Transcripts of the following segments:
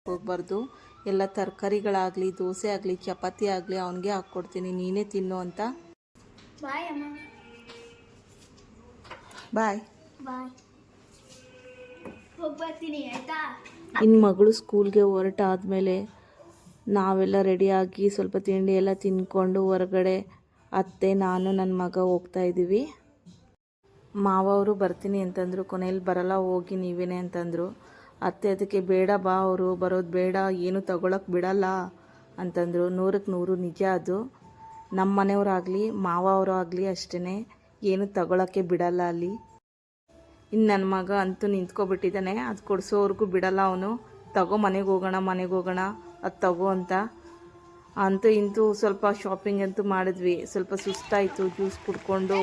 ಹೋಗಬಾರ್ದು. ಎಲ್ಲ ತರಕಾರಿಗಳಾಗಲಿ, ದೋಸೆ ಆಗಲಿ, ಚಪಾತಿ ಆಗಲಿ ಅವನಿಗೆ ಹಾಕ್ಕೊಡ್ತೀನಿ, ನೀನೇ ತಿನ್ನು ಅಂತ. ಬಾಯ್ ಅಮ್ಮ. ಬಾಯ್ ಬಾಯ್. ಹೋಗ್ಬರ್ತೀನಿ ಆಯಿತಾ. ಇನ್ನು ಮಗಳು ಸ್ಕೂಲ್ಗೆ ಹೊರಟಾದ್ಮೇಲೆ ನಾವೆಲ್ಲ ರೆಡಿಯಾಗಿ ಸ್ವಲ್ಪ ತಿಂಡಿ ಎಲ್ಲ ತಿಂದ್ಕೊಂಡು ಹೊರಗಡೆ ಅತ್ತೆ, ನಾನು, ನನ್ನ ಮಗ ಹೋಗ್ತಾಯಿದ್ದೀವಿ. ಮಾವ ಅವರು ಬರ್ತೀನಿ ಅಂತಂದರು. ಕೊನೆಯಲ್ಲಿ ಬರಲ್ಲ, ಹೋಗಿ ನೀವೇನೆ ಅಂತಂದರು. ಅತ್ತೆ ಅದಕ್ಕೆ ಬೇಡ ಬಾ, ಅವರು ಬರೋದು ಬೇಡ, ಏನು ತಗೊಳಕ್ಕೆ ಬಿಡಲ್ಲ ಅಂತಂದರು. 100ಕ್ಕೆ 100 ನಿಜ ಅದು. ನಮ್ಮ ಮನೆಯವರಾಗಲಿ ಮಾವ ಅವರು ಆಗಲಿ ಅಷ್ಟೇ, ಏನು ತಗೊಳಕ್ಕೆ ಬಿಡಲ್ಲ ಅಲ್ಲಿ. ಇನ್ನು ನನ್ನ ಮಗ ಅಂತೂ ನಿಂತ್ಕೊಬಿಟ್ಟಿದ್ದಾನೆ, ಅದು ಕೊಡಿಸೋವರೆಗೂ ಬಿಡಲ್ಲ ಅವನು. ತಗೋ, ಮನೆಗೆ ಹೋಗೋಣ ಅದು ತಗೋ ಅಂತ. ಅಂತೂ ಇಂತೂ ಸ್ವಲ್ಪ ಶಾಪಿಂಗ್ ಅಂತೂ ಮಾಡಿದ್ವಿ. ಸ್ವಲ್ಪ ಸುಸ್ತಾಯಿತು, ಜ್ಯೂಸ್ ಕುಡ್ಕೊಂಡು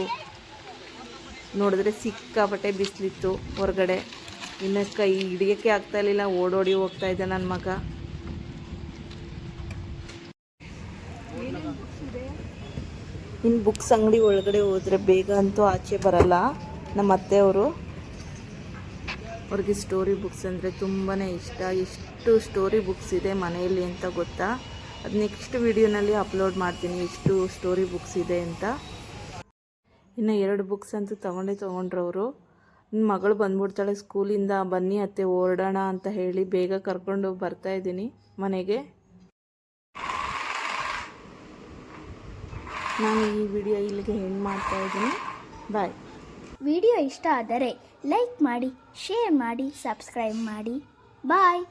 ನೋಡಿದ್ರೆ ಸಿಕ್ಕಾಪಟ್ಟೆ ಬಿಸಿಲಿತ್ತು ಹೊರಗಡೆ. ಇನ್ನು ಕೈ ಹಿಡಿಯೋಕ್ಕೆ ಆಗ್ತಾಯಿರಲಿಲ್ಲ, ಓಡೋಡಿ ಹೋಗ್ತಾಯಿದ್ದ ನನ್ನ ಮಗ. ಇನ್ನು ಬುಕ್ಸ್ ಅಂಗಡಿ ಒಳಗಡೆ ಹೋದರೆ ಬೇಗ ಅಂತೂ ಆಚೆ ಬರಲ್ಲ ನಮ್ಮ ಅತ್ತೆಯವರು. ಅವ್ರಿಗೆ ಸ್ಟೋರಿ ಬುಕ್ಸ್ ಅಂದರೆ ತುಂಬಾ ಇಷ್ಟ. ಎಷ್ಟು ಸ್ಟೋರಿ ಬುಕ್ಸ್ ಇದೆ ಮನೆಯಲ್ಲಿ ಅಂತ ಗೊತ್ತಾ? ಅದು ನೆಕ್ಸ್ಟ್ ವಿಡಿಯೋನಲ್ಲಿ ಅಪ್ಲೋಡ್ ಮಾಡ್ತೀನಿ, ಎಷ್ಟು ಸ್ಟೋರಿ ಬುಕ್ಸ್ ಇದೆ ಅಂತ. ಇನ್ನು 2 ಬುಕ್ಸ್ ಅಂತೂ ತೊಗೊಂಡ್ರವರು. ನನ್ನ ಮಗಳು ಬಂದ್ಬಿಡ್ತಾಳೆ ಸ್ಕೂಲಿಂದ. ಬನ್ನಿ ಅತ್ತೆ ಹೊರಡೋಣ ಅಂತ ಹೇಳಿ ಬೇಗ ಕರ್ಕೊಂಡು ಬರ್ತಾಯಿದ್ದೀನಿ ಮನೆಗೆ. ನಾನು ಈ ವಿಡಿಯೋ ಇಲ್ಲಿಗೆ ಎಂಡ್ ಮಾಡ್ತಾಯಿದ್ದೀನಿ. ಬಾಯ್. ವಿಡಿಯೋ ಇಷ್ಟ ಆದರೆ ಲೈಕ್ ಮಾಡಿ, ಶೇರ್ ಮಾಡಿ, ಸಬ್ಸ್ಕ್ರೈಬ್ ಮಾಡಿ. ಬಾಯ್.